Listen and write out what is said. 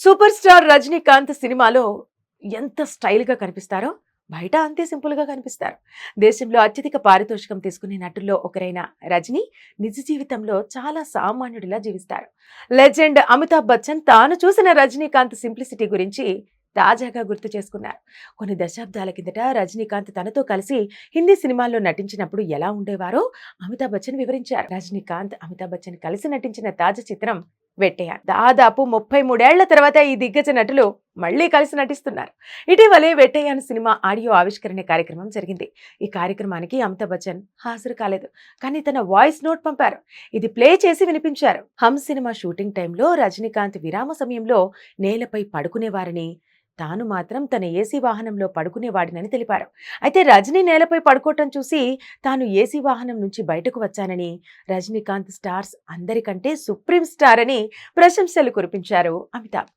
Super star Rajinikanth సినిమాలో ఎంత స్టైల్‌గా కనిపిస్తారో, బయట అంతే సింపుల్‌గా కనిపిస్తారు. దేశంలో అత్యధిక పారితోషికం తీసుకునే నటుల్లో ఒకరైన రజనీ నిజ జీవితంలో చాలా సామాన్యుడిలా జీవిస్తారు. లెజెండ్ అమితాబ్ బచ్చన్ తాను చూసిన రజనీకాంత్ సింప్లిసిటీ గురించి తాజాగా గుర్తు చేసుకున్నారు. కొన్ని దశాబ్దాల కిందట రజనీకాంత్ తనతో కలిసి హిందీ సినిమాల్లో నటించినప్పుడు ఎలా ఉండేవారో అమితాబ్ బచ్చన్ వివరించారు. రజనీకాంత్, అమితాబ్ బచ్చన్ కలిసి నటించిన తాజా చిత్రం వెట్టయ్యన్. దాదాపు 33 ఏళ్ల తర్వాత ఈ దిగ్గజ నటులు మళ్లీ కలిసి నటిస్తున్నారు. ఇటీవలే వెట్టయ్యన్ సినిమా ఆడియో ఆవిష్కరణ కార్యక్రమం జరిగింది. ఈ కార్యక్రమానికి అమితాబ్ బచ్చన్ హాజరు కాలేదు. కానీ తన వాయిస్ నోట్ పంపారు. ఇది ప్లే చేసి వినిపించారు. హమ్ సినిమా షూటింగ్ టైంలో రజనీకాంత్ విరామ సమయంలో నేలపై పడుకునేవారని, తాను మాత్రం తన ఏసీ వాహనంలో పడుకునేవాడినని తెలిపారు. అయితే రజనీ నేలపై పడుకోవటం చూసి తాను ఏసీ వాహనం నుంచి బయటకు వచ్చానని, రజనీకాంత్ స్టార్స్ అందరికంటే సుప్రీం స్టార్ అని ప్రశంసలు కురిపించారు అమితాబ్.